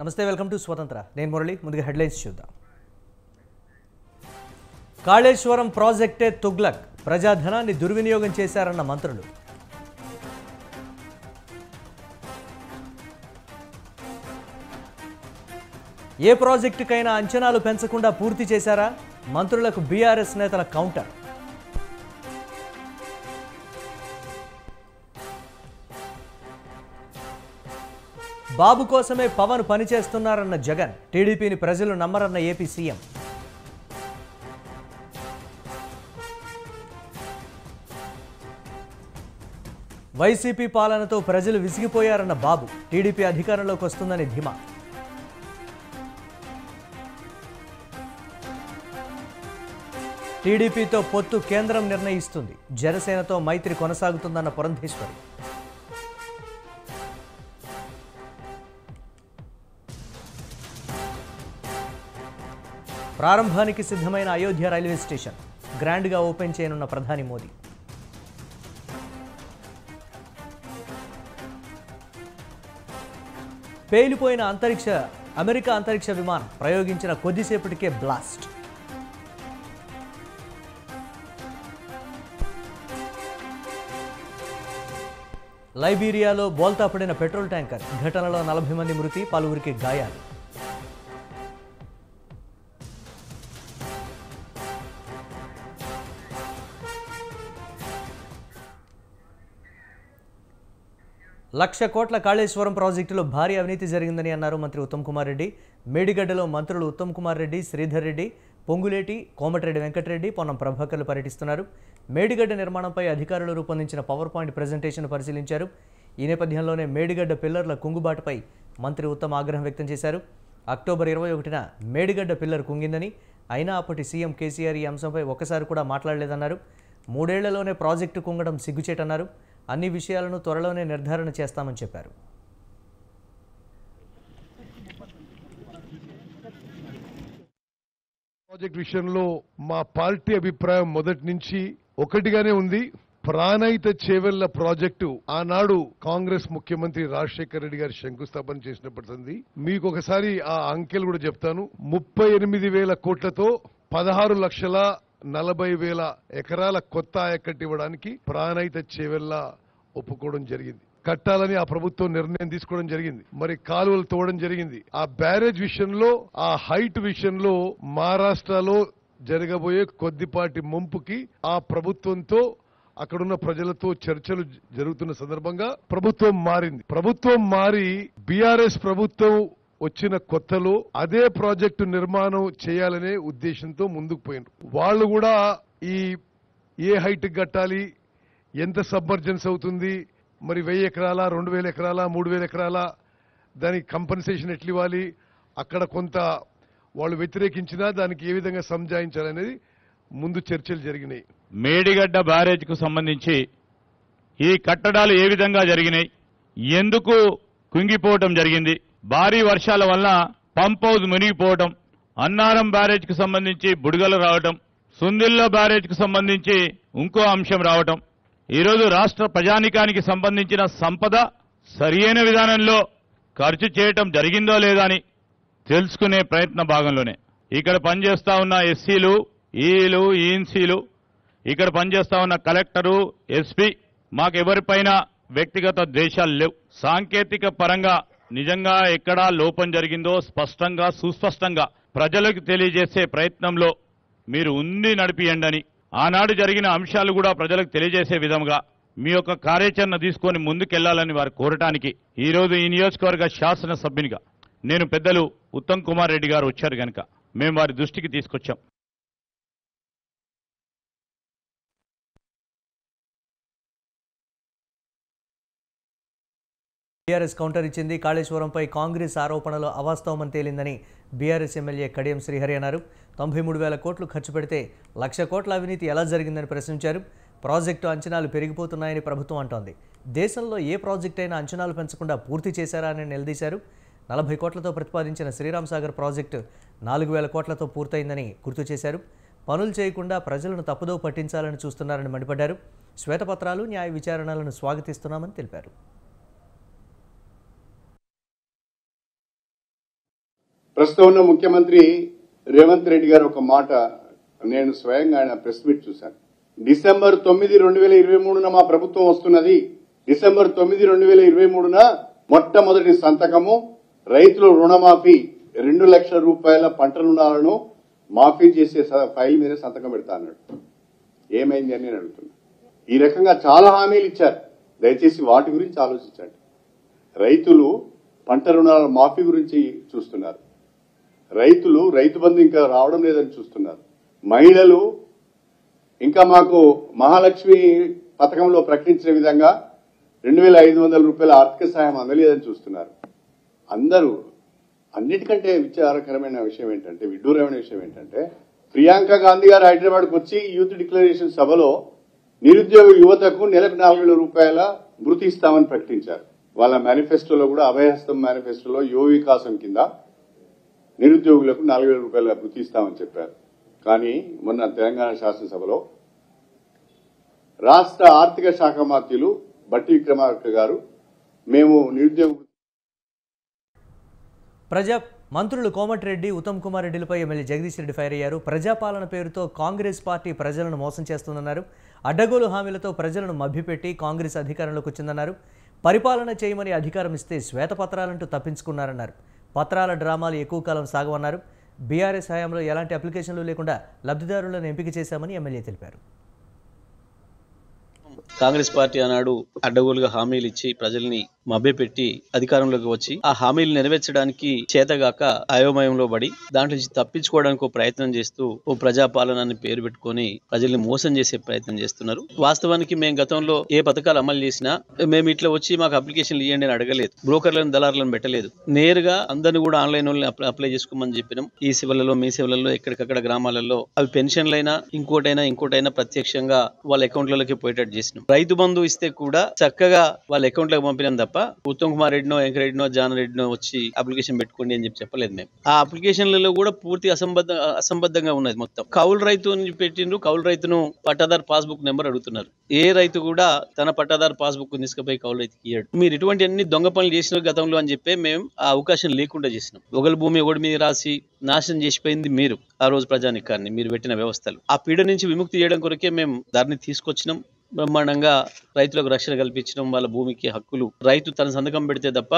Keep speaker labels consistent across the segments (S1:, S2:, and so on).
S1: నమస్తే, welcome to స్వతంత్ర. నేను మురళి. ముందుగా హెడ్లైన్స్ చూద్దాం. కాళేశ్వరం ప్రాజెక్టే తుగ్లక్, ప్రజాధనాన్ని దుర్వినియోగం చేశారన్న మంత్రులు. ఏ ప్రాజెక్టుకైనా అంచనాలు పెంచకుండా పూర్తి చేశారా? మంత్రులకు బీఆర్ఎస్ నేతల కౌంటర్. బాబు కోసమే పవన్ పనిచేస్తున్నారన్న జగన్, టీడీపీని ప్రజలు నమ్మరన్న ఏపీ సీఎం. వైసీపీ పాలనతో ప్రజలు విసిగిపోయారన్న బాబు, టీడీపీ అధికారంలోకి వస్తుందని ధీమా. టీడీపీతో పొత్తు కేంద్రం నిర్ణయిస్తుంది, జనసేనతో మైత్రి కొనసాగుతుందన్న పురంధేశ్వరి. ప్రారంభానికి సిద్ధమైన అయోధ్య రైల్వే స్టేషన్, గ్రాండ్గా ఓపెన్ చేయనున్న ప్రధాని మోదీ. పేలిపోయిన అమెరికా అంతరిక్ష విమానం ప్రయోగించిన కొద్దిసేపటికే బ్లాస్ట్. లైబీరియాలో బోల్తా పడిన పెట్రోల్ ట్యాంకర్ ఘటనలో 40 మంది మృతి, పలువురికి గాయాలు. ₹1,00,000 కోట్ల కాళేశ్వరం ప్రాజెక్టులో భారీ అవినీతి జరిగిందని అన్నారు మంత్రి ఉత్తమ్ కుమార్ రెడ్డి. మేడిగడ్డలో మంత్రులు ఉత్తమ్ కుమార్ రెడ్డి, శ్రీధర్ రెడ్డి, పొంగులేటి, కోమటిరెడ్డి వెంకటరెడ్డి, పొన్నం ప్రభాకర్లు పర్యటిస్తున్నారు. మేడిగడ్డ నిర్మాణంపై అధికారులు రూపొందించిన పవర్ పాయింట్ ప్రెజెంటేషన్ పరిశీలించారు. ఈ నేపథ్యంలోనే మేడిగడ్డ పిల్లర్ల కుంగుబాటుపై మంత్రి ఉత్తమ్ ఆగ్రహం వ్యక్తం చేశారు. అక్టోబర్ 21న మేడిగడ్డ పిల్లర్ కుంగిందని, అయినా అప్పటి సీఎం కేసీఆర్ ఈ అంశంపై ఒక్కసారి కూడా మాట్లాడలేదన్నారు. 3 ఏళ్లలోనే ప్రాజెక్టు కుంగడం సిగ్గుచేటన్నారు. అన్ని విషయాలను త్వరలోనే నిర్ధారణ చేస్తామని చెప్పారు.
S2: ప్రాజెక్ట్ విషయంలో మా పార్టీ అభిప్రాయం మొదటి నుంచి ఒకటిగానే ఉంది. ప్రాణహిత చేవెళ్ల ప్రాజెక్టు ఆనాడు కాంగ్రెస్ ముఖ్యమంత్రి రాజశేఖర రెడ్డి గారు శంకుస్థాపన చేసినప్పటిది. మీకు ఒకసారి ఆ అంకెలు కూడా చెప్తాను. 38,000 కోట్లతో 16,40,000 ఎకరాల కొత్త ఆయకట్టు ఇవ్వడానికి ప్రాణహిత చేవెళ్ల ఒప్పుకోవడం జరిగింది. కట్టాలని ఆ ప్రభుత్వం నిర్ణయం తీసుకోవడం జరిగింది. మరి కాలువలు తోవడం జరిగింది. ఆ బ్యారేజ్ విషయంలో, ఆ హైట్ విషయంలో మహారాష్ట్రలో జరగబోయే కొద్దిపాటి ముంపుకి ఆ ప్రభుత్వంతో, అక్కడున్న ప్రజలతో చర్చలు జరుగుతున్న సందర్భంగా ప్రభుత్వం మారింది. ప్రభుత్వం మారి బీఆర్ఎస్ ప్రభుత్వం వచ్చిన కొత్తలో అదే ప్రాజెక్టు నిర్మాణం చేయాలనే ఉద్దేశంతో ముందుకు పోయినారు. వాళ్ళు కూడా ఏ హైట్ కట్టాలి, ఎంత సబ్మర్జెన్స్ అవుతుంది, మరి 1000 ఎకరాల, 2,000 ఎకరాల, 3,000 ఎకరాల, దానికి కంపెన్సేషన్ ఎట్లా ఇవ్వాలి, అక్కడ కొంత వాళ్ళు వ్యతిరేకించినా దానికి ఏ విధంగా సంజాయించాలనేది ముందు చర్చలు జరిగినాయి.
S3: మేడిగడ్డ బ్యారేజ్ కు సంబంధించి ఈ కట్టడాలు ఏ విధంగా జరిగినాయి, ఎందుకు కుంగిపోవటం జరిగింది, భారీ వర్షాల వల్ల పంప్ హౌస్ మునిగిపోవటం, అన్నారం బ్యారేజ్ కు సంబంధించి బుడగలు రావటం, సుందిల్ల బ్యారేజ్ కు సంబంధించి ఇంకో అంశం రావటం, ఈరోజు రాష్ట్ర ప్రజానికానికి సంబంధించిన సంపద సరియైన విధానంలో ఖర్చు చేయటం జరిగిందో లేదా అని తెలుసుకునే ప్రయత్న భాగంలోనే ఇక్కడ పనిచేస్తా ఉన్న ఎస్సీలు, ఈలు, ఈఎన్సీలు, ఇక్కడ పనిచేస్తా ఉన్న కలెక్టరు, ఎస్పీ, మాకెవరిపైన వ్యక్తిగత ద్వేషాలు లేవు. సాంకేతిక పరంగా నిజంగా ఎక్కడా లోపం జరిగిందో స్పష్టంగా, సుస్పష్టంగా ప్రజలకు తెలియజేసే ప్రయత్నంలో మీరు ఉంది నడిపియండి. ఆనాడు జరిగిన అంశాలు కూడా ప్రజలకు తెలియజేసే విధంగా మీ యొక్క కార్యాచరణ తీసుకొని ముందుకెళ్లాలని వారు కోరటానికి ఈరోజు ఈ నియోజకవర్గ శాసనసభ్యునిగా నేను పెద్దలు ఉత్తమ్ కుమార్ రెడ్డి గారు వచ్చారు కనుక మేము వారి దృష్టికి తీసుకొచ్చాం.
S1: బీఆర్ఎస్ కౌంటర్ ఇచ్చింది. కాళేశ్వరంపై కాంగ్రెస్ ఆరోపణలు అవాస్తవమని తేలిందని బీఆర్ఎస్ ఎమ్మెల్యే కడియం శ్రీహరి అన్నారు. 93,000 కోట్లు ఖర్చు పెడితే 1,00,000 కోట్ల అవినీతి ఎలా జరిగిందని ప్రశ్నించారు. ప్రాజెక్టు అంచనాలు పెరిగిపోతున్నాయని ప్రభుత్వం అంటోంది. దేశంలో ఏ ప్రాజెక్టు అయినా అంచనాలు పెంచకుండా పూర్తి చేశారా అని నిలదీశారు. 40 కోట్లతో ప్రతిపాదించిన శ్రీరామ్ సాగర్ ప్రాజెక్టు 4,000 కోట్లతో పూర్తయిందని గుర్తు చేశారు. పనులు చేయకుండా ప్రజలను తప్పుదో పట్టించాలని చూస్తున్నారని మండిపడ్డారు. శ్వేతపత్రాలు, న్యాయ విచారణలను స్వాగతిస్తున్నామని తెలిపారు.
S4: ప్రస్తుతం ఉన్న ముఖ్యమంత్రి రేవంత్ రెడ్డి గారు ఒక మాట నేను స్వయంగా ఆయన ప్రెస్ మీట్ చూశాను. డిసెంబర్ 9, 2023 మా ప్రభుత్వం వస్తున్నది. డిసెంబర్ 9, 2023 మొట్టమొదటి సంతకము రైతుల రుణమాఫీ 2 లక్షల రూపాయల పంట రుణాలను మాఫీ చేసే ఫైల్ మీద సంతకం పెడతా అన్నాడు. ఏమైంది అని నేను అడుగుతున్నా. ఈ రకంగా చాలా హామీలు ఇచ్చారు. దయచేసి వాటి గురించి ఆలోచించండి. రైతులు పంట రుణాల మాఫీ గురించి చూస్తున్నారు. రైతులు రైతు బంధు ఇంకా రావడం లేదని చూస్తున్నారు. మహిళలు ఇంకా మాకు మహాలక్ష్మి పథకంలో ప్రకటించిన విధంగా 2500 రూపాయల ఆర్థిక సాయం అందలేదని చూస్తున్నారు. అందరూ అన్నిటికంటే విచారకరమైన విషయం ఏంటంటే, విడ్డూరమైన విషయం ఏంటంటే, ప్రియాంక గాంధీ గారు హైదరాబాద్కు వచ్చి యూత్ డిక్లరేషన్ సభలో నిరుద్యోగ యువతకు నెలకు 4000 రూపాయల భృతి ఇస్తామని ప్రకటించారు. వాళ్ళ మేనిఫెస్టోలో కూడా అభయహస్తం మేనిఫెస్టోలో యువ వికాసం కింద నిరుద్యోగులకు 4000 రూపాయల భృతి ఇస్తామని చెప్పారు. కానీ మొన్న తెలంగాణ శాసనసభలో రాష్ట్ర ఆర్థిక శాఖ మంత్రులు బట్టి విక్రమార్క గారు మేము నిరుద్యోగ
S1: మంత్రులు కోమటిరెడ్డి, ఉత్తమ్ కుమార్ రెడ్డిలపై ఎమ్మెల్యే జగదీష్ రెడ్డి ఫైర్ అయ్యారు. ప్రజాపాలన పేరుతో కాంగ్రెస్ పార్టీ ప్రజలను మోసం చేస్తుందన్నారు. అడ్డగోలు హామీలతో ప్రజలను మభ్యపెట్టి కాంగ్రెస్ అధికారంలోకి వచ్చిందన్నారు. పరిపాలన చేయమని అధికారం ఇస్తే శ్వేతపత్రాలంటూ తప్పించుకున్నారన్నారు. పత్రాల డ్రామాలు ఎక్కువ కాలం సాగవన్నారు. బీఆర్ఎస్ హయాంలో ఎలాంటి అప్లికేషన్లు లేకుండా లబ్ధిదారులను ఎంపిక చేశామని ఎమ్మెల్యే తెలిపారు.
S5: కాంగ్రెస్ పార్టీ ఆనాడు అడ్డగోలుగా హామీలు ఇచ్చి ప్రజల్ని మభ్యపెట్టి అధికారంలోకి వచ్చి ఆ హామీలు నెరవేర్చడానికి చేతగాక అయోమయంలో పడి దాంట్లో నుంచి తప్పించుకోవడానికి ఒక ప్రయత్నం చేస్తూ ఓ ప్రజాపాలనని పేరు పెట్టుకొని ప్రజల్ని మోసం చేసే ప్రయత్నం చేస్తున్నారు. వాస్తవానికి మేము గతంలో ఏ పథకాలు అమలు చేసినా మేము ఇట్లా వచ్చి మాకు అప్లికేషన్లు ఇవ్వండి అని అడగలేదు. బ్రోకర్లను, దళారులను పెట్టలేదు. నేరుగా అందరినీ కూడా ఆన్లైన్ అప్లై చేసుకోమని చెప్పినాం. ఈ సేవలలో, మీ సేవలలో, ఎక్కడికక్కడ గ్రామాలలో అవి పెన్షన్లైనా ఇంకోటైనా ప్రత్యక్షంగా వాళ్ళ అకౌంట్లలోకి పోయేటట్టు చేసినాం. రైతు బంధు ఇస్తే కూడా చక్కగా వాళ్ళ అకౌంట్లకు పంపినాం తప్ప ఉత్తమ్ కుమార్ రెడ్డినో, వెంకరెడ్డినో, జాన్ రెడ్డినో వచ్చి అప్లికేషన్ పెట్టుకోండి అని చెప్పలేదు. మేము ఆ అప్లికేషన్లలో కూడా పూర్తి అసంబద్ధంగా ఉన్నది. మొత్తం కౌలు రైతు అని పెట్టిండ్రు. కౌలు రైతును పట్టాదారు పాస్బుక్ నెంబర్ అడుగుతున్నారు. ఏ రైతు కూడా తన పట్టాదారు పాస్బుక్ తీసుకుపోయి కౌలు రైతుకి ఇయ్యాడు. మీరు ఇటువంటి అన్ని దొంగ పనులు చేసిన గతంలో అని చెప్పి మేము ఆ అవకాశం లేకుండా చేసినాం. ఒకరి భూమి ఒకటి మీద రాసి నాశనం చేసిపోయింది మీరు. ఆ రోజు ప్రజానికాన్ని మీరు పెట్టిన వ్యవస్థలు ఆ పీడ నుంచి విముక్తి చేయడం కొరకే మేము దాన్ని తీసుకొచ్చినాం. బ్రహ్మాండంగా రైతులకు రక్షణ కల్పించడం, వాళ్ళ భూమికి హక్కులు రైతు తన సంతకం పెడితే తప్ప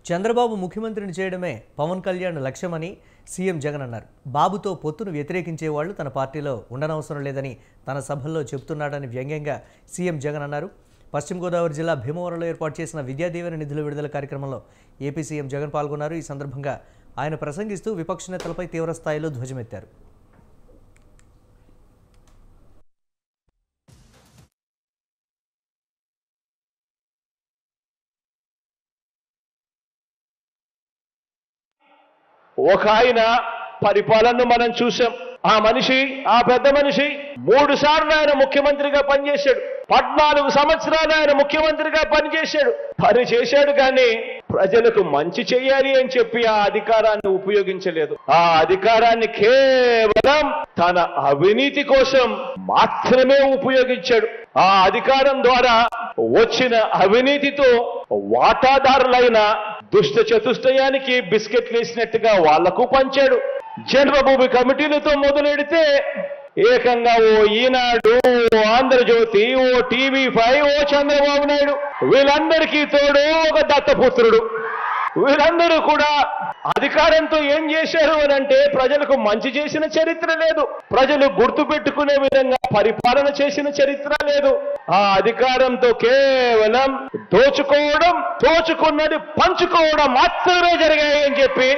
S1: చంద్రబాబు ముఖ్యమంత్రిని చేయడమే పవన్ కళ్యాణ్ లక్ష్యమని సీఎం జగన్ అన్నారు. బాబుతో పొత్తును వ్యతిరేకించే వాళ్ళు తన పార్టీలో ఉండనవసరం లేదని తన సభల్లో చెబుతున్నాడని వ్యంగ్యంగా సీఎం జగన్ అన్నారు. పశ్చిమ గోదావరి జిల్లా భీమవరంలో ఏర్పాటు చేసిన విద్యాదీవెన నిధుల విడుదల కార్యక్రమంలో ఏపీ సీఎం జగన్ పాల్గొన్నారు. ఈ సందర్భంగా ఆయన ప్రసంగిస్తూ విపక్ష నేతలపై తీవ్ర స్థాయిలో ధ్వజమెత్తారు.
S6: ఒక ఆయన పరిపాలనను మనం చూసాం. ఆ మనిషి, ఆ పెద్ద మనిషి 3 సార్లు ఆయన ముఖ్యమంత్రిగా పనిచేశాడు. 14 సంవత్సరాలు ఆయన ముఖ్యమంత్రిగా పనిచేశాడు కానీ ప్రజలకు మంచి చేయాలి అని చెప్పి ఆ అధికారాన్ని ఉపయోగించలేదు. ఆ అధికారాన్ని కేవలం తన అవినీతి కోసం మాత్రమే ఉపయోగించాడు. ఆ అధికారం ద్వారా వచ్చిన అవినీతితో వాటాదారులైన దుష్ట చతుష్టయానికి బిస్కెట్లు వేసినట్టుగా వాళ్లకు పంచాడు. జన్మభూమి కమిటీలతో మొదలెడితే ఏకంగా ఓ ఈనాడు, ఓ ఆంధ్రజ్యోతి, ఓ TV5, ఓ చంద్రబాబు నాయుడు, వీళ్ళందరికీ తోడు ఒక దత్తపుత్రుడు. వీళ్ళందరూ కూడా అధికారంతో ఏం చేశారు అని అంటే ప్రజలకు మంచి చేసిన చరిత్ర లేదు. ప్రజలు గుర్తు పెట్టుకునే విధంగా పరిపాలన చేసిన చరిత్ర లేదు. ఆ అధికారంతో కేవలం దోచుకున్నది పంచుకోవడం మాత్రమే జరిగాయి అని చెప్పి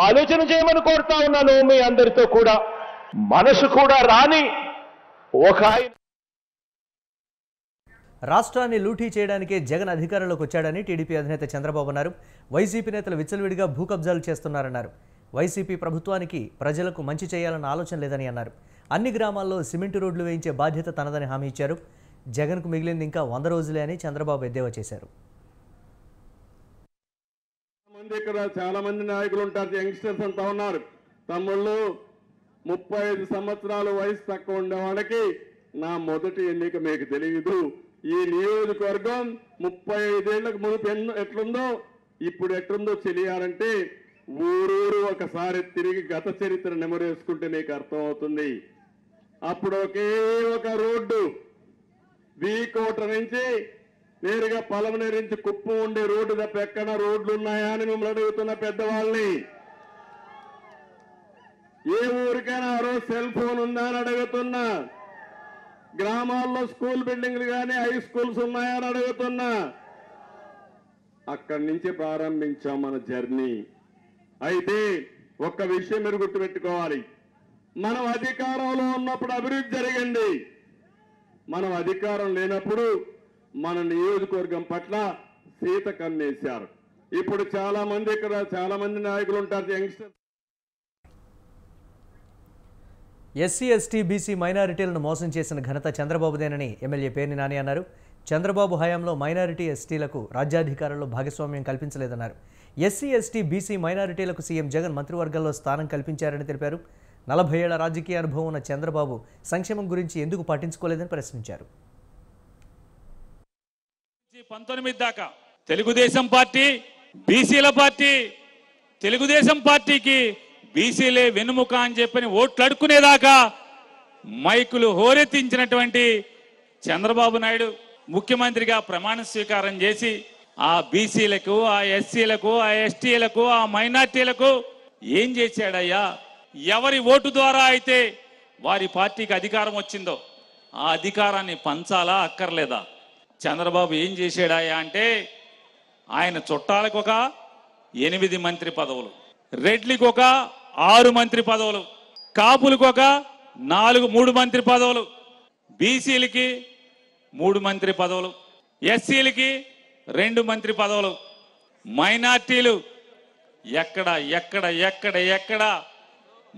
S6: ఆలోచన చేయమని కోరుతా ఉన్నాను. మీ అందరితో కూడా మనసు కూడా రాని ఒక
S1: రాష్ట్రాన్ని లూటీ చేయడానికే జగన్ అధికారంలోకి వచ్చాడని టీడీపీ అధినేత చంద్రబాబు అన్నారు. వైసీపీ నేతలు విచ్చలవిడిగా భూ కబ్జాలు చేస్తున్నారన్నారు. వైసీపీ ప్రభుత్వానికి ప్రజలకు మంచి చేయాలన్న ఆలోచన లేదని అన్నారు. అన్ని గ్రామాల్లో సిమెంట్ రోడ్లు వేయించే బాధ్యత తనదని హామీ ఇచ్చారు. జగన్కు మిగిలింది ఇంకా 100 రోజులే అని చంద్రబాబు ఎద్దేవా చేశారు.
S7: ఇక్కడ చాలా మంది నాయకులు ఉంటారు, యంగ్స్టర్స్ అంతా ఉన్నారు. తమ్ముళ్ళు 35 సంవత్సరాల వయసు తక్కువ ఉండే వాళ్ళకి నా మొదటి ఎన్నిక మీకు తెలియదు. ఈ నియోజకవర్గం 35 ఏళ్లకు మునుపు ఎట్లుందో ఇప్పుడు ఎట్లుందో తెలియాలంటే ఊరూరు ఒకసారి తిరిగి గత చరిత్ర నెమరేసుకుంటే నీకు అర్థమవుతుంది. అప్పుడు ఒకే ఒక రోడ్డు వీకోట నుంచి నేరుగా పలమనేరు నుంచి కుప్పం ఉండే రోడ్డు తప్ప ఎక్కడ రోడ్లు ఉన్నాయా అని మిమ్మల్ని అడుగుతున్న పెద్దవాళ్ళని. ఏ ఊరికైనా ఆ రోజు సెల్ ఫోన్ ఉందా అని అడుగుతున్నా. గ్రామాల్లో స్కూల్ బిల్డింగ్లు కానీ హై స్కూల్స్ ఉన్నాయా అని అడుగుతున్నా. అక్కడి నుంచి ప్రారంభించాం మన జర్నీ. అయితే ఒక్క విషయం మీరు గుర్తుపెట్టుకోవాలి, మనం అధికారంలో ఉన్నప్పుడు అభివృద్ధి జరిగింది. మనం అధికారం లేనప్పుడు మన నియోజకవర్గం పట్ల సీత కన్నేశారు. ఇప్పుడు చాలా మంది నాయకులు ఉంటారు, యంగ్స్టర్.
S1: ఎస్సీ ఎస్టీ బీసీ మైనారిటీలను మోసం చేసిన ఘనత చంద్రబాబుదేనని ఎమ్మెల్యే పేర్ని నాని అన్నారు. చంద్రబాబు హయాంలో మైనారిటీ ఎస్టీలకు రాజ్యాధికారంలో భాగస్వామ్యం కల్పించలేదన్నారు. ఎస్సీ ఎస్టీ బీసీ మైనారిటీలకు సీఎం జగన్ మంత్రివర్గంలో స్థానం కల్పించారని తెలిపారు. 40 ఏళ్ల రాజకీయ అనుభవం ఉన్న చంద్రబాబు సంక్షేమం గురించి ఎందుకు పట్టించుకోలేదని ప్రశ్నించారు.
S8: 19 దాకా తెలుగుదేశం పార్టీ బీసీల పార్టీ, తెలుగుదేశం పార్టీకి బీసీలే వెన్నుముక అని చెప్పని ఓట్లు అడుక్కునేదాకా మైకులు హోరెత్తించినటువంటి చంద్రబాబు నాయుడు ముఖ్యమంత్రిగా ప్రమాణ స్వీకారం చేసి ఆ బీసీలకు, ఆ ఎస్సీలకు, ఆ ఎస్టీలకు, ఆ మైనార్టీలకు ఏం చేశాడయ్యా? ఎవరి ఓటు ద్వారా అయితే వారి పార్టీకి అధికారం వచ్చిందో ఆ అధికారాన్ని పంచాలా అక్కర్లేదా? చంద్రబాబు ఏం చేశాడాయా అంటే ఆయన చుట్టాలకు ఒక 8 మంత్రి పదవులు, రెడ్లికి ఒక 6 మంత్రి పదవులు, కాపులకు ఒక 3 మంత్రి పదవులు, బీసీలకి 3 మంత్రి పదవులు, ఎస్సీలకి 2 మంత్రి పదవులు, మైనార్టీలు ఎక్కడ ఎక్కడ ఎక్కడ ఎక్కడ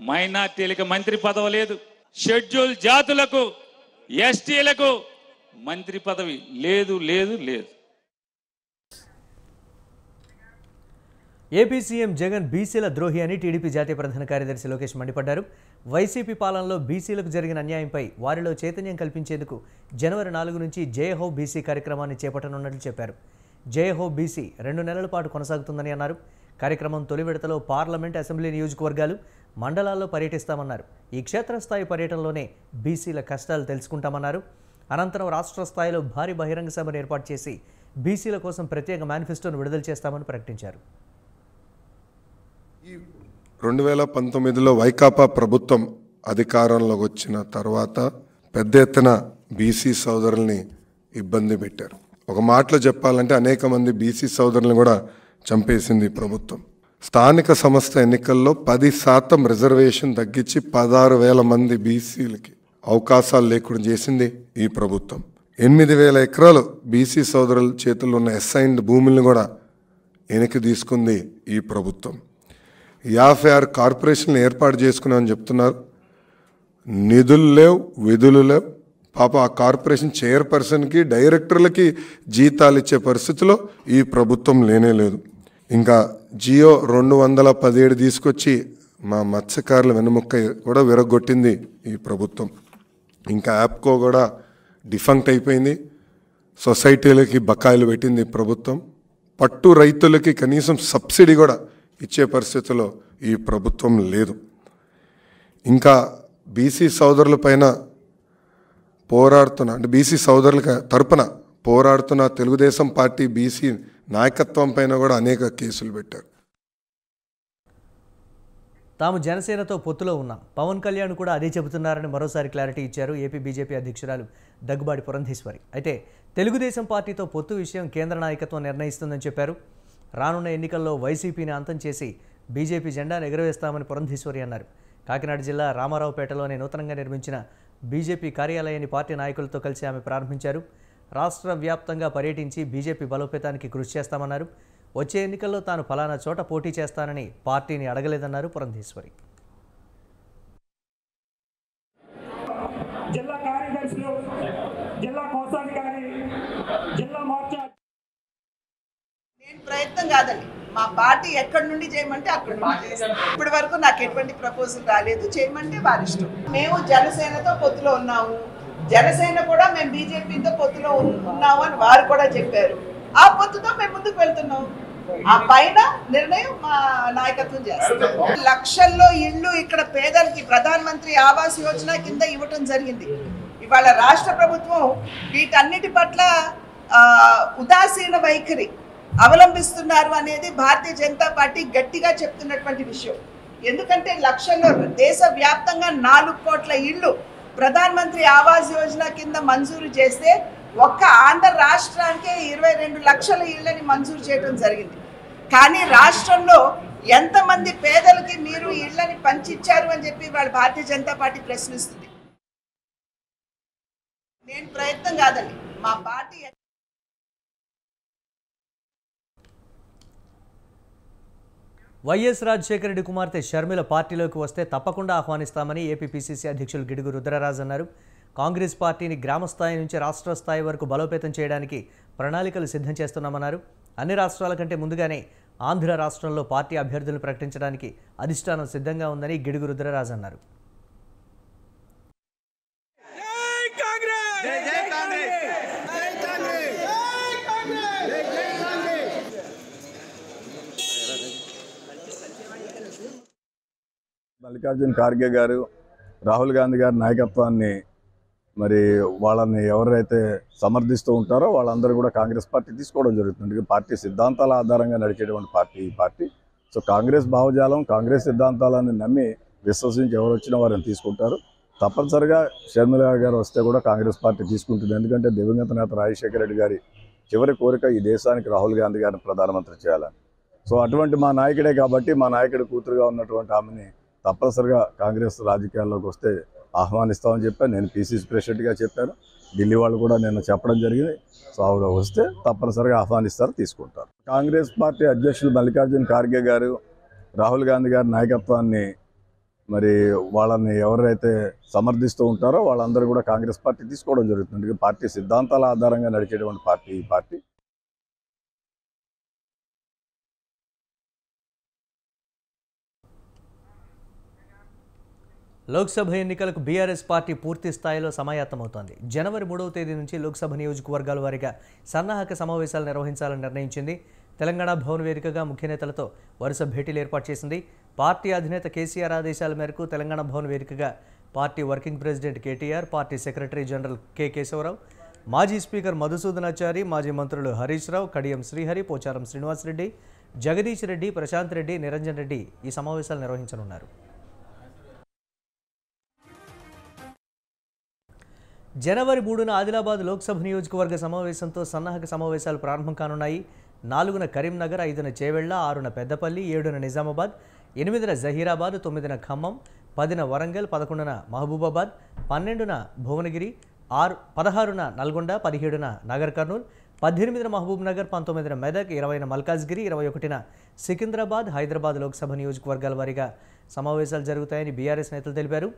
S8: మైనార్టీలకు మంత్రి పదవి లేదు, షెడ్యూల్ జాతులకు ఎస్టీలకు మంత్రి పదవి లేదు లేదు లేదు.
S1: ఏపీ సీఎం జగన్ బీసీల ద్రోహి అని టీడీపీ జాతీయ ప్రధాన కార్యదర్శి లోకేష్ మండిపడ్డారు. వైసీపీ పాలనలో బీసీలకు జరిగిన అన్యాయంపై వారిలో చైతన్యం కల్పించేందుకు జనవరి 4 నుంచి జై హో బీసీ కార్యక్రమాన్ని చేపట్టనున్నట్లు చెప్పారు. జై హో బీసీ 2 నెలల పాటు కొనసాగుతుందని అన్నారు. కార్యక్రమం తొలి విడతలో పార్లమెంట్, అసెంబ్లీ నియోజకవర్గాలు, మండలాల్లో పర్యటిస్తామన్నారు. ఈ క్షేత్రస్థాయి పర్యటనలోనే బీసీల కష్టాలు తెలుసుకుంటామన్నారు. అనంతరం రాష్ట్ర స్థాయిలో భారీ బహిరంగ సభను ఏర్పాటు చేసి బీసీల కోసం ప్రత్యేక మేనిఫెస్టోను విడుదల చేస్తామని ప్రకటించారు.
S2: 2019లో వైకాపా ప్రభుత్వం అధికారంలోకి వచ్చిన తర్వాత పెద్ద ఎత్తున బీసీ సోదరుల్ని ఇబ్బంది పెట్టారు. ఒక మాటలో చెప్పాలంటే అనేక మంది బీసీ సోదరులను కూడా చంపేసింది ప్రభుత్వం. స్థానిక సంస్థ ఎన్నికల్లో 10% రిజర్వేషన్ తగ్గించి 16,000 మంది బీసీలకి అవకాశాలు లేకుండా చేసింది ఈ ప్రభుత్వం. 8,000 ఎకరాలు బీసీ సోదరుల చేతుల్లో ఉన్న అసైన్డ్ భూములను కూడా వెనక్కి తీసుకుంది ఈ ప్రభుత్వం. 56 కార్పొరేషన్లు ఏర్పాటు చేసుకున్నామని చెప్తున్నారు. నిధులు లేవు, విధులు లేవు. పాప ఆ కార్పొరేషన్ చైర్పర్సన్కి, డైరెక్టర్లకి జీతాలు ఇచ్చే పరిస్థితిలో ఈ ప్రభుత్వం లేనేలేదు. ఇంకా జియో 217 తీసుకొచ్చి మా మత్స్యకారుల వెన్నుముక్క కూడా విరగొట్టింది ఈ ప్రభుత్వం. ఇంకా యాప్కో కూడా డిఫంక్ట్ అయిపోయింది. సొసైటీలకి బకాయిలు పెట్టింది ప్రభుత్వం. పట్టు రైతులకి కనీసం సబ్సిడీ కూడా ఇచ్చే పరిస్థితిలో ఈ ప్రభుత్వం లేదు. ఇంకా బీసీ సోదరుల పైన పోరాడుతున్న, అంటే బీసీ సోదరుల తరపున పోరాడుతున్న తెలుగుదేశం పార్టీ బీసీ నాయకత్వం పైన కూడా అనేక కేసులు పెట్టారు.
S1: తాము జనసేనతో పొత్తులో ఉన్నాం, పవన్ కళ్యాణ్ కూడా అదే చెబుతున్నారని మరోసారి క్లారిటీ ఇచ్చారు ఏపీ బీజేపీ అధ్యక్షురాలు దగ్గుబాటి పురంధేశ్వరి. అయితే తెలుగుదేశం పార్టీతో పొత్తు విషయం కేంద్ర నాయకత్వం నిర్ణయిస్తుందని చెప్పారు. రానున్న ఎన్నికల్లో వైసీపీని అంతం చేసి బీజేపీ జెండాను ఎగురవేస్తామని పురంధేశ్వరి అన్నారు. కాకినాడ జిల్లా రామారావుపేటలోని నూతనంగా నిర్మించిన బీజేపీ కార్యాలయాన్ని పార్టీ నాయకులతో కలిసి ఆమె ప్రారంభించారు. రాష్ట్ర వ్యాప్తంగా పర్యటించి బీజేపీ బలోపేతానికి కృషి చేస్తామన్నారు. వచ్చే ఎన్నికల్లో తాను ఫలానా చోట పోటీ చేస్తానని పార్టీని అడగలేదన్నారు పురంధేశ్వరి.
S9: జిల్లా కార్యదర్శులు, జిల్లా కోశాధికారి, జిల్లా మోర్చా
S10: నేను ప్రయత్నం కాదండి. మా పార్టీ ఎక్కడి నుండి చేయమంటే అక్కడ ఇప్పటి వరకు నాకు ఎటువంటి ప్రపోజల్ రాలేదు. చేయమంటే వారి ఇష్టం. మేము జనసేనతో పొత్తులో ఉన్నాము. జనసేన కూడా మేము బీజేపీతో పొత్తులో ఉన్నాము అని వారు కూడా చెప్పారు. ఆ పొత్తుతో మేము ముందుకు వెళ్తున్నాం. ఆ పైన నిర్ణయం మా నాయకత్వం చేస్తాం. లక్షల్లో ఇళ్ళు ఇక్కడ పేదలకి ప్రధానమంత్రి ఆవాస్ యోజన కింద ఇవ్వటం జరిగింది. ఇవాళ రాష్ట్ర ప్రభుత్వం వీటన్నిటి పట్ల ఉదాసీన వైఖరి అవలంబిస్తున్నారు అనేది భారతీయ జనతా పార్టీ గట్టిగా చెప్తున్నటువంటి విషయం. ఎందుకంటే లక్షల్లో దేశవ్యాప్తంగా 4 కోట్ల ఇళ్ళు ప్రధానమంత్రి ఆవాస్ యోజన కింద మంజూరు చేస్తే ఒక్క ఆంధ్ర రాష్ట్రానికే 22 లక్షల ఇళ్ళని మంజూరు చేయడం జరిగింది. కానీ రాష్ట్రంలో ఎంతమంది పేదలకి మీరు ఇళ్ళని పంచిచ్చారు అని చెప్పి వాళ్ళ భారతీయ జనతా పార్టీ ప్రశ్నిస్తుంది. నేను ప్రయత్నం కాదండి, మా పార్టీ.
S1: వైఎస్ రాజశేఖర రెడ్డి కుమార్తె షర్మిల పార్టీలోకి వస్తే తప్పకుండా ఆహ్వానిస్తామని ఏపీ పిసిసి అధ్యక్షులు గిడుగు రుద్రరాజు అన్నారు. కాంగ్రెస్ పార్టీని గ్రామ స్థాయి నుంచి రాష్ట్ర స్థాయి వరకు బలోపేతం చేయడానికి ప్రణాళికలు సిద్ధం చేస్తున్నామన్నారు. అన్ని రాష్ట్రాల కంటే ముందుగానే ఆంధ్ర రాష్ట్రంలో పార్టీ అభ్యర్థులను ప్రకటించడానికి అధిష్టానం సిద్ధంగా ఉందని గిడుగు రుద్రరాజు అన్నారు.
S11: మల్లికార్జున ఖార్గే గారు, రాహుల్ గాంధీ గారి నాయకత్వాన్ని మరి వాళ్ళని ఎవరైతే సమర్థిస్తూ ఉంటారో వాళ్ళందరూ కూడా కాంగ్రెస్ పార్టీ తీసుకోవడం జరుగుతుంది. పార్టీ సిద్ధాంతాల ఆధారంగా నడిచేటువంటి పార్టీ ఈ పార్టీ. సో కాంగ్రెస్ భావజాలం, కాంగ్రెస్ సిద్ధాంతాలను నమ్మి విశ్వసించి ఎవరు వచ్చినా వారిని తీసుకుంటారు. తప్పనిసరిగా షర్మిల గారు వస్తే కూడా కాంగ్రెస్ పార్టీ తీసుకుంటుంది. ఎందుకంటే దివంగత నేత రాజశేఖర రెడ్డి గారి చివరి కోరిక ఈ దేశానికి రాహుల్ గాంధీ గారిని ప్రధానమంత్రి చేయాలని. సో అటువంటి మా నాయకుడే కాబట్టి మా నాయకుడి కూతురుగా ఉన్నటువంటి ఆమెని తప్పనిసరిగా కాంగ్రెస్ రాజకీయాల్లోకి వస్తే ఆహ్వానిస్తామని చెప్పాను. నేను పిసిసి ప్రెసిడెంట్గా చెప్పాను. ఢిల్లీ వాళ్ళు కూడా నేను చెప్పడం జరిగింది. సో ఆవిడ వస్తే తప్పనిసరిగా ఆహ్వానిస్తారు, తీసుకుంటారు. కాంగ్రెస్ పార్టీ అధ్యక్షులు మల్లికార్జున ఖార్గే గారు, రాహుల్ గాంధీ గారి నాయకత్వాన్ని మరి వాళ్ళని ఎవరైతే సమర్థిస్తూ ఉంటారో వాళ్ళందరూ కూడా కాంగ్రెస్ పార్టీ తీసుకోవడం జరుగుతుంది. పార్టీ సిద్ధాంతాల ఆధారంగా నడిచేటువంటి పార్టీ ఈ పార్టీ.
S1: లోక్సభ ఎన్నికలకు బీఆర్ఎస్ పార్టీ పూర్తి స్థాయిలో సమాయత్తమవుతోంది. జనవరి 3వ తేదీ నుంచి లోక్సభ నియోజకవర్గాల వారీగా సన్నాహక సమావేశాలు నిర్వహించాలని నిర్ణయించింది. తెలంగాణ భవన్ వేదికగా ముఖ్య నేతలతో వరుస భేటీలు ఏర్పాటు చేసింది. పార్టీ అధినేత కేసీఆర్ ఆదేశాల మేరకు తెలంగాణ భవన్ వేదికగా party working president KTR, party secretary general K Keshava Rao, మాజీ స్పీకర్ మధుసూదనాచారి, మాజీ మంత్రులు హరీష్ రావు, కడియం శ్రీహరి, పోచారం శ్రీనివాసరెడ్డి, జగదీష్ రెడ్డి, ప్రశాంత్ రెడ్డి, నిరంజన్ రెడ్డి ఈ సమావేశాలు నిర్వహించనున్నారు. జనవరి 3న ఆదిలాబాద్ లోక్సభ నియోజకవర్గ సమావేశంతో సన్నాహక సమావేశాలు ప్రారంభం కానున్నాయి. 4న కరీంనగర్, 5న చేవెళ్ల, 6న పెద్దపల్లి, 7న నిజామాబాద్, 8న జహీరాబాద్, 9న ఖమ్మం, 10న వరంగల్, 11న మహబూబాబాద్, 12న భువనగిరి, 16న నల్గొండ, 17న నగర్ కర్నూల్, 18న మహబూబ్ నగర్, 19న మెదక్, 20న మల్కాజ్గిరి, 21న సికింద్రాబాద్, హైదరాబాద్ లోక్సభ నియోజకవర్గాల వారీగా సమావేశాలు జరుగుతాయని బీఆర్ఎస్ నేతలు తెలిపారు.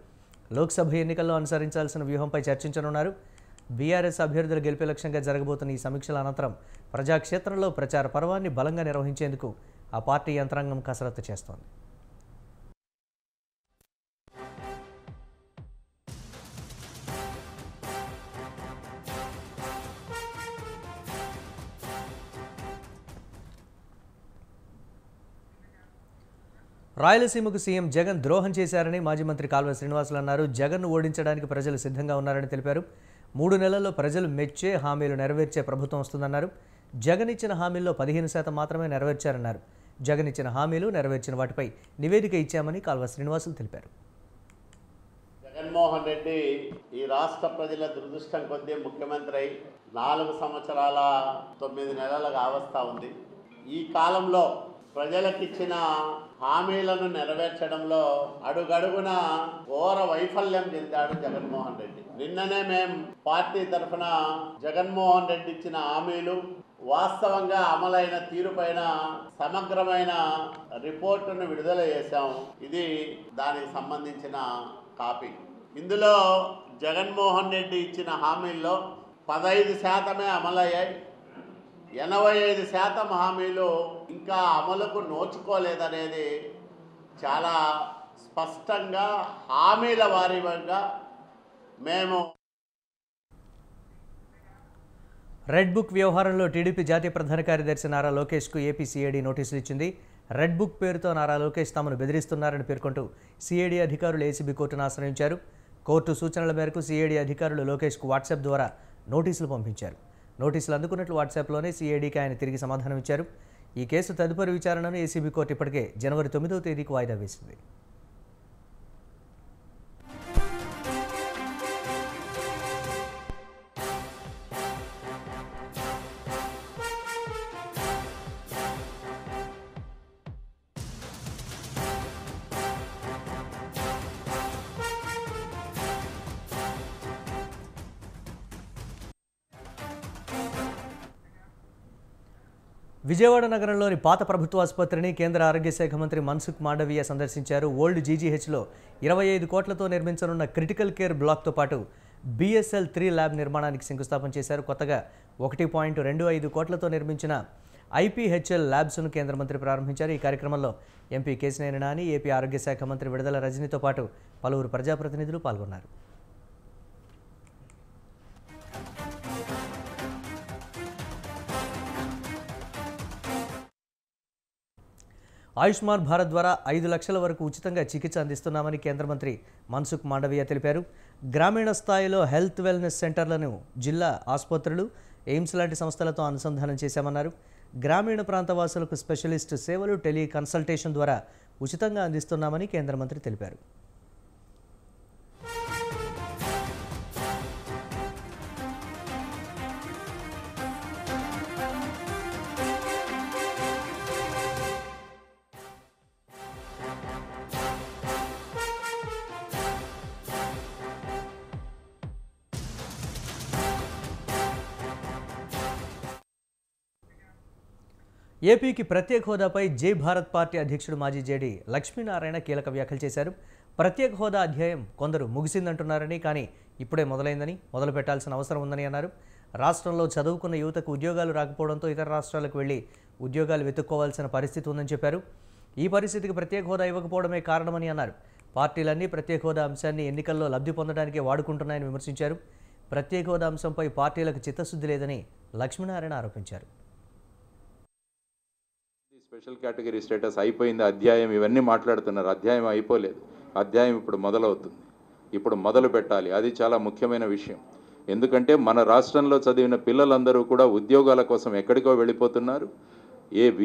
S1: లోక్సభ ఎన్నికల్లో అనుసరించాల్సిన వ్యూహంపై చర్చించనున్నారు. బీఆర్ఎస్ అభ్యర్థుల గెలిపే లక్ష్యంగా జరగబోతున్న ఈ సమీక్షల అనంతరం ప్రజాక్షేత్రంలో ప్రచార పర్వాన్ని బలంగా నిర్వహించేందుకు ఆ పార్టీ యంత్రాంగం కసరత్తు చేస్తోంది. రాయలసీమకు సీఎం జగన్ ద్రోహం చేశారని మాజీ మంత్రి కాల్వ శ్రీనివాసులు అన్నారు. జగన్ను ఓడించడానికి ప్రజలు సిద్ధంగా ఉన్నారని తెలిపారు. 3 నెలల్లో ప్రజలు మెచ్చే హామీలు నెరవేర్చే ప్రభుత్వం వస్తుందన్నారు. జగన్ ఇచ్చిన హామీల్లో 15% మాత్రమే నెరవేర్చారన్నారు. జగన్ ఇచ్చిన హామీలు నెరవేర్చిన వాటిపై నివేదిక ఇచ్చామని కాల్వ శ్రీనివాసులు తెలిపారు.
S12: జగన్మోహన్ రెడ్డి ఈ రాష్ట్ర ప్రజల దురదృష్టం కొద్దీ ముఖ్యమంత్రి అయి 4 సంవత్సరాల 9 నెలలుగా అవస్థ ఉంది. ఈ కాలంలో ప్రజలకిచ్చిన హామీలను నెరవేర్చడంలో అడుగడుగున ఘోర వైఫల్యం చెందాడు జగన్మోహన్ రెడ్డి. నిన్ననే మేము పార్టీ తరఫున జగన్మోహన్ రెడ్డి ఇచ్చిన హామీలు వాస్తవంగా అమలైన తీరుపైన సమగ్రమైన రిపోర్టును విడుదల చేశాం. ఇది దానికి సంబంధించిన కాపీ. ఇందులో జగన్మోహన్ రెడ్డి ఇచ్చిన హామీల్లో 15% అమలయ్యాయి. 85% హామీలు ఇంకా అమలుకు నోచుకోలేదనేది చాలా స్పష్టంగా హామీల వారీగా మేము
S1: రెడ్ బుక్ వ్యవహారంలో టీడీపీ జాతీయ ప్రధాన కార్యదర్శి నారా లోకేష్కు ఏపీ సీఐడీ నోటీసులు ఇచ్చింది. రెడ్ బుక్ పేరుతో నారా లోకేష్ తమను బెదిరిస్తున్నారని పేర్కొంటూ సీఐడీ అధికారులు ఏసీబీ కోర్టును ఆశ్రయించారు. కోర్టు సూచనల మేరకు సీఐడీ అధికారులు లోకేష్కు వాట్సాప్ ద్వారా నోటీసులు పంపించారు. నోటీసులు అందుకున్నట్లు వాట్సాప్లోనే సీఐడీకి ఆయన తిరిగి సమాధానం ఇచ్చారు. ఈ కేసు తదుపరి విచారణను ఏసీబీ కోర్టు ఇప్పటికే జనవరి 9వ తేదీకి వాయిదా వేసింది. విజయవాడ నగరంలోని పాత ప్రభుత్వ ఆసుపత్రిని కేంద్ర ఆరోగ్య శాఖ మంత్రి మన్సుఖ్ మాండవీయ సందర్శించారు. ఓల్డ్ జీజీహెచ్లో 25 కోట్లతో నిర్మించనున్న క్రిటికల్ కేర్ బ్లాక్తో పాటు BSL-3 ల్యాబ్ నిర్మాణానికి శంకుస్థాపన చేశారు. కొత్తగా 1.25 కోట్లతో నిర్మించిన IPHL ల్యాబ్స్ను కేంద్ర మంత్రి ప్రారంభించారు. ఈ కార్యక్రమంలో ఎంపీ కేశినేని నాని, ఏపీ ఆరోగ్య శాఖ మంత్రి విడుదల రజనీతో పాటు పలువురు ప్రజాప్రతినిధులు పాల్గొన్నారు. ఆయుష్మాన్ భారత్ ద్వారా 5 లక్షల వరకు ఉచితంగా చికిత్స అందిస్తున్నామని కేంద్ర మంత్రి మన్సుఖ్ మాండవీయ తెలిపారు. గ్రామీణ స్థాయిలో హెల్త్ వెల్నెస్ సెంటర్లను జిల్లా ఆసుపత్రులు, ఎయిమ్స్ లాంటి సంస్థలతో అనుసంధానం చేశామన్నారు. గ్రామీణ ప్రాంత వాసులకు స్పెషలిస్ట్ సేవలు, టెలి కన్సల్టేషన్ ద్వారా ఉచితంగా అందిస్తున్నామని కేంద్ర మంత్రి తెలిపారు. ఏపీకి ప్రత్యేక హోదాపై జై భారత్ పార్టీ అధ్యక్షుడు మాజీ జేడీ లక్ష్మీనారాయణ కీలక వ్యాఖ్యలు చేశారు. ప్రత్యేక హోదా అధ్యాయం కొందరు ముగిసిందంటున్నారని, కానీ ఇప్పుడే మొదలైందని, మొదలు పెట్టాల్సిన అవసరం ఉందని అన్నారు. రాష్ట్రంలో చదువుకున్న యువతకు ఉద్యోగాలు రాకపోవడంతో ఇతర రాష్ట్రాలకు వెళ్లి ఉద్యోగాలు వెతుక్కోవాల్సిన పరిస్థితి ఉందని చెప్పారు. ఈ పరిస్థితికి ప్రత్యేక హోదా ఇవ్వకపోవడమే కారణమని అన్నారు. పార్టీలన్నీ ప్రత్యేక హోదా అంశాన్ని ఎన్నికల్లో లబ్ధి పొందడానికే వాడుకుంటున్నాయని విమర్శించారు. ప్రత్యేక హోదా అంశంపై పార్టీలకు చిత్తశుద్ధి లేదని లక్ష్మీనారాయణ ఆరోపించారు.
S13: స్పెషల్ కేటగిరీ స్టేటస్ అయిపోయింది, అధ్యాయం ఇవన్నీ మాట్లాడుతున్నారు. అధ్యాయం అయిపోలేదు, అధ్యాయం ఇప్పుడు మొదలవుతుంది. ఇప్పుడు మొదలు పెట్టాలి, అది చాలా ముఖ్యమైన విషయం. ఎందుకంటే మన రాష్ట్రంలో చదివిన పిల్లలందరూ కూడా ఉద్యోగాల కోసం ఎక్కడికో వెళ్ళిపోతున్నారు,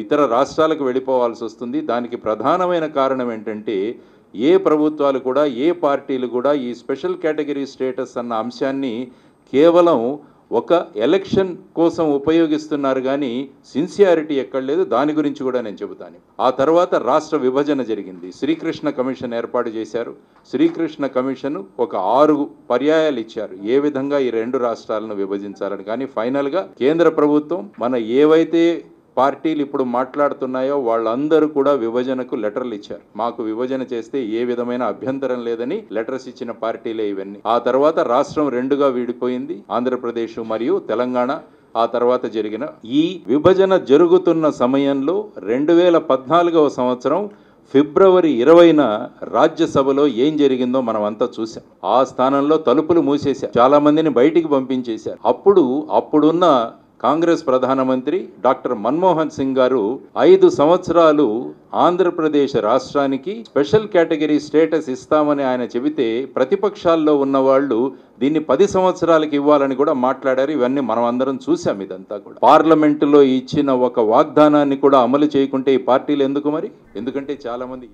S13: ఇతర రాష్ట్రాలకు వెళ్ళిపోవాల్సి వస్తుంది. దానికి ప్రధానమైన కారణం ఏంటంటే ఏ ప్రభుత్వాలు కూడా, ఏ పార్టీలు కూడా ఈ స్పెషల్ కేటగిరీ స్టేటస్ అన్న అంశాన్ని కేవలం ఒక ఎలక్షన్ కోసం ఉపయోగిస్తున్నారు, కానీ సిన్సియారిటీ ఎక్కడ లేదు. దాని గురించి కూడా నేను చెబుతాను. ఆ తర్వాత రాష్ట్ర విభజన జరిగింది, శ్రీకృష్ణ కమిషన్ ఏర్పాటు చేశారు. శ్రీకృష్ణ కమిషన్ ఒక 6 పర్యాయాలు ఇచ్చారు ఏ విధంగా ఈ 2 రాష్ట్రాలను విభజించాలని. కానీ ఫైనల్గా కేంద్ర ప్రభుత్వం మన ఏవైతే పార్టీలు ఇప్పుడు మాట్లాడుతున్నాయో వాళ్ళందరూ కూడా విభజనకు లెటర్లు ఇచ్చారు. మాకు విభజన చేస్తే ఏ విధమైన అభ్యంతరం లేదని లెటర్స్ ఇచ్చిన పార్టీలే ఇవన్నీ. ఆ తర్వాత రాష్ట్రం 2గా విడిపోయింది, ఆంధ్రప్రదేశ్ మరియు తెలంగాణ. ఆ తర్వాత జరిగిన ఈ విభజన జరుగుతున్న సమయంలో 2014వ సంవత్సరం ఫిబ్రవరి 20న రాజ్యసభలో ఏం జరిగిందో మనం అంతా చూసాం. ఆ స్థానంలో తలుపులు మూసేశారు, చాలా మందిని బయటికి పంపించేశారు. అప్పుడున్న కాంగ్రెస్ ప్రధానమంత్రి డాక్టర్ మన్మోహన్ సింగ్ గారు 5 సంవత్సరాలు ఆంధ్రప్రదేశ్ రాష్ట్రానికి స్పెషల్ కేటగిరీ స్టేటస్ ఇస్తామని ఆయన చెబితే ప్రతిపక్షాల్లో ఉన్నవాళ్ళు దీన్ని 10 సంవత్సరాలకు ఇవ్వాలని కూడా మాట్లాడారు. ఇవన్నీ మనం అందరం చూసాం. ఇదంతా కూడా పార్లమెంటులో ఇచ్చిన ఒక వాగ్దానాన్ని కూడా అమలు చేయకుంటే ఈ పార్టీలు ఎందుకు మరి? ఎందుకంటే చాలా మంది.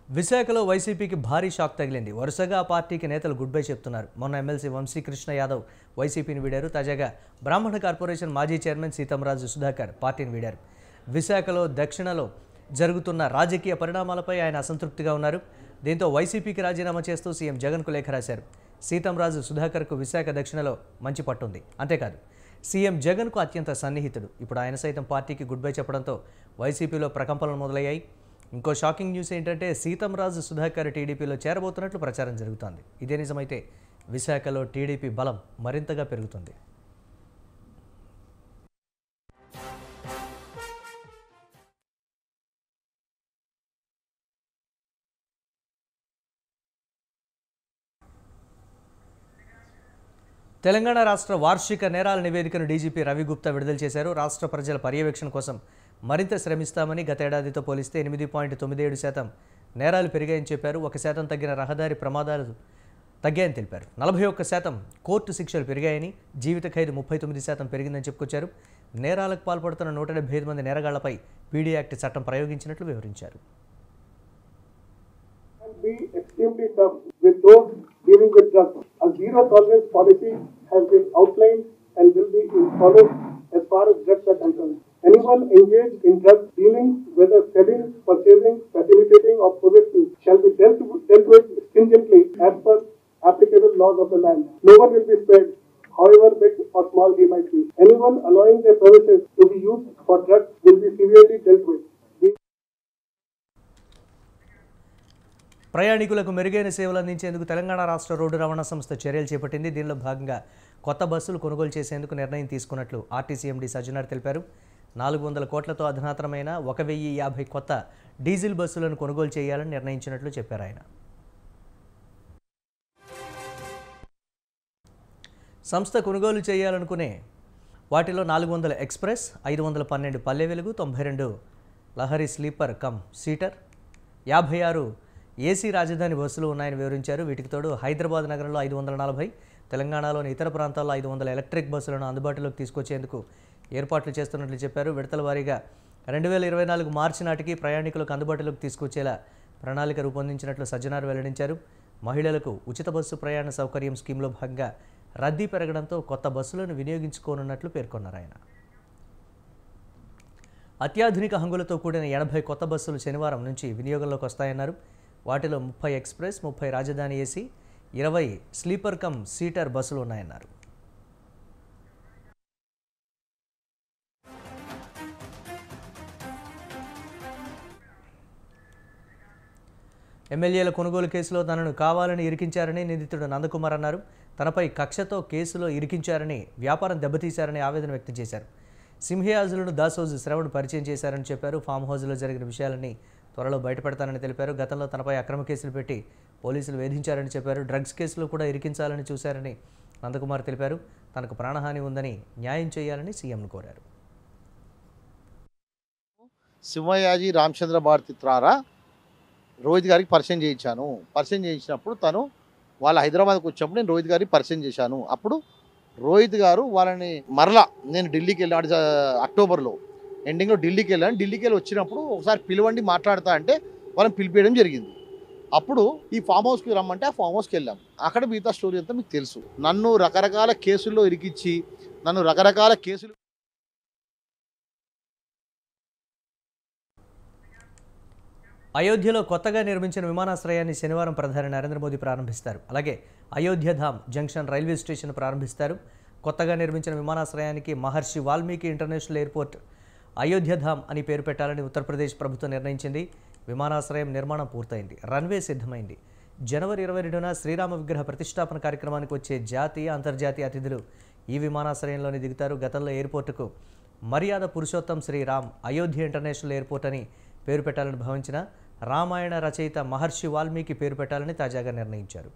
S1: విశాఖలో వైసీపీకి భారీ షాక్ తగిలింది. వరుసగా ఆ పార్టీకి నేతలు గుడ్ బై చెప్తున్నారు. మొన్న ఎమ్మెల్సీ వంశీకృష్ణ యాదవ్ వైసీపీని వీడారు. తాజాగా బ్రాహ్మణ కార్పొరేషన్ మాజీ చైర్మన్ సీతంరాజు సుధాకర్ పార్టీని వీడారు. విశాఖలో దక్షిణలో జరుగుతున్న రాజకీయ పరిణామాలపై ఆయన అసంతృప్తిగా ఉన్నారు. దీంతో వైసీపీకి రాజీనామా చేస్తూ సీఎం జగన్కు లేఖ రాశారు. సీతంరాజు సుధాకర్కు విశాఖ దక్షిణలో మంచి పట్టుంది. అంతేకాదు సీఎం జగన్కు అత్యంత సన్నిహితుడు. ఇప్పుడు ఆయన సైతం పార్టీకి గుడ్ బై చెప్పడంతో వైసీపీలో ప్రకంపనలు మొదలయ్యాయి. ఇంకో షాకింగ్ న్యూస్ ఏంటంటే సీతంరాజు సుధాకర్ టీడీపీలో చేరబోతున్నట్లు ప్రచారం జరుగుతోంది. ఇదే నిజమైతే విశాఖలో టీడీపీ బలం మరింతగా పెరుగుతుంది. తెలంగాణ రాష్ట్ర వార్షిక నేరాల నివేదికను డీజీపీ రవి గుప్తా విడుదల చేశారు. రాష్ట్ర ప్రజల పర్యవేక్షణ కోసం మరింత శ్రమిస్తామని గత ఏడాదితో పోలిస్తే 8.97% నేరాలు పెరిగాయని చెప్పారు. 1% తగ్గిన రహదారి ప్రమాదాలు తగ్గాయని తెలిపారు. 41% కోర్టు శిక్షలు పెరిగాయని, జీవిత ఖైదు 39% పెరిగిందని చెప్పుకొచ్చారు. నేరాలకు పాల్పడుతున్న 175 మంది నేరగాళ్లపై పీడీ యాక్ట్ చట్టం ప్రయోగించినట్లు వివరించారు.
S14: Dealing with drugs. A zero tolerance policy has been outlined and will be followed as far as drugs are concerned. Anyone engaged in drug dealing, whether selling, purchasing, facilitating or possessing, shall be dealt with stringently as per applicable laws of the land. No one will be spared, however big or small he might be. Anyone allowing their premises to be used for drugs will be severely dealt with.
S1: ప్రయాణికులకు మెరుగైన సేవలు అందించేందుకు తెలంగాణ రాష్ట్ర road రవాణా సంస్థ చర్యలు చేపట్టింది. దీనిలో భాగంగా కొత్త బస్సులు కొనుగోలు చేసేందుకు నిర్ణయం తీసుకున్నట్లు ఆర్టీసీ ఎండీ సజ్జనార్ తెలిపారు. 400 కోట్లతో అధునాతనమైన 1050 కొత్త డీజిల్ బస్సులను కొనుగోలు చేయాలని నిర్ణయించినట్లు చెప్పారు ఆయన. సంస్థ కొనుగోలు చేయాలనుకునే వాటిలో 400 express, 512 Palle Velugu, 92 Lahari sleeper come seater, 56 AC రాజధాని బస్సులు ఉన్నాయని వివరించారు. వీటికి తోడు హైదరాబాద్ నగరంలో 540, తెలంగాణలోని ఇతర ప్రాంతాల్లో 500 ఎలక్ట్రిక్ బస్సులను అందుబాటులోకి తీసుకొచ్చేందుకు ఏర్పాట్లు చేస్తున్నట్లు చెప్పారు. విడతల వారీగా 2024 మార్చి నాటికి ప్రయాణికులకు అందుబాటులోకి తీసుకొచ్చేలా ప్రణాళిక రూపొందించినట్లు సజ్జనార్ వెల్లడించారు. మహిళలకు ఉచిత బస్సు ప్రయాణ సౌకర్యం స్కీమ్లో భాగంగా రద్దీ పెరగడంతో కొత్త బస్సులను వినియోగించుకోనున్నట్లు పేర్కొన్నారు ఆయన. అత్యాధునిక హంగులతో కూడిన 80 కొత్త బస్సులు శనివారం నుంచి వినియోగంలోకి వస్తాయన్నారు. వాటిలో 30 ఎక్స్ప్రెస్, 30 రాజధాని ఏసీ, 20 స్లీపర్ కమ్ సీటర్ బస్సులు ఉన్నాయన్నారు. ఎమ్మెల్యేల కొనుగోలు కేసులో తనను కావాలని ఇరికించారని నిందితుడు నందకుమార్ అన్నారు. తనపై కక్షతో కేసులో ఇరికించారని, వ్యాపారం దెబ్బతీశారని ఆవేదన వ్యక్తం చేశారు. సింహియాజులను దాసోజు శ్రవణ్ పరిచయం చేశారని చెప్పారు. ఫామ్ హౌస్లో జరిగిన విషయాలన్నీ త్వరలో బయటపెడతానని తెలిపారు. గతంలో తనపై అక్రమ కేసులు పెట్టి పోలీసులు వేధించారని చెప్పారు. డ్రగ్స్ కేసులో కూడా ఇరికించాలని చూశారని నందకుమార్ తెలిపారు. తనకు ప్రాణహాని ఉందని న్యాయం చేయాలని సీఎంను కోరారు.
S15: సింహయాజీ రామచంద్ర భారతి ద్వారా రోహిత్ గారికి పరిచయం చేయించాను. పరిచయం చేయించినప్పుడు తను వాళ్ళ హైదరాబాద్కి వచ్చినప్పుడు నేను రోహిత్ గారికి పరిచయం చేశాను. అప్పుడు రోహిత్ గారు వాళ్ళని మరలా నేను ఢిల్లీకి వెళ్ళాను, అక్టోబర్లో ఎండింగ్లో ఢిల్లీకి వెళ్ళాను. ఢిల్లీకి వెళ్ళి వచ్చినప్పుడు ఒకసారి పిలవండి మాట్లాడతా అంటే వాళ్ళని పిలిపేయడం జరిగింది. అప్పుడు ఈ ఫామ్ హౌస్కి రమ్మంటే ఆ ఫామ్ హౌస్కి వెళ్ళాం. అక్కడ మిగతా స్టోరీ అంతా మీకు తెలుసు. నన్ను రకరకాల కేసుల్లో ఇరికిచ్చి నన్ను రకరకాల కేసులు
S1: అయోధ్యలో కొత్తగా నిర్మించిన విమానాశ్రయాన్ని శనివారం ప్రధాని నరేంద్ర మోదీ ప్రారంభిస్తారు. అలాగే అయోధ్యధామ్ జంక్షన్ రైల్వే స్టేషన్ ప్రారంభిస్తారు. కొత్తగా నిర్మించిన విమానాశ్రయానికి మహర్షి వాల్మీకి ఇంటర్నేషనల్ ఎయిర్పోర్ట్ అయోధ్యధామ్ అని పేరు పెట్టాలని ఉత్తరప్రదేశ్ ప్రభుత్వం నిర్ణయించింది. విమానాశ్రయం నిర్మాణం పూర్తయింది, రన్వే సిద్ధమైంది. జనవరి 22న శ్రీరామ విగ్రహ ప్రతిష్టాపన కార్యక్రమానికి వచ్చే జాతీయ, అంతర్జాతీయ అతిథులు ఈ విమానాశ్రయంలోనే దిగుతారు. గతంలో ఎయిర్పోర్టుకు మర్యాద పురుషోత్తం శ్రీరామ్ అయోధ్య ఇంటర్నేషనల్ ఎయిర్పోర్ట్ అని పేరు పెట్టాలని భావించిన రామాయణ రచయిత మహర్షి వాల్మీకి పేరు పెట్టాలని తాజాగా నిర్ణయించారు.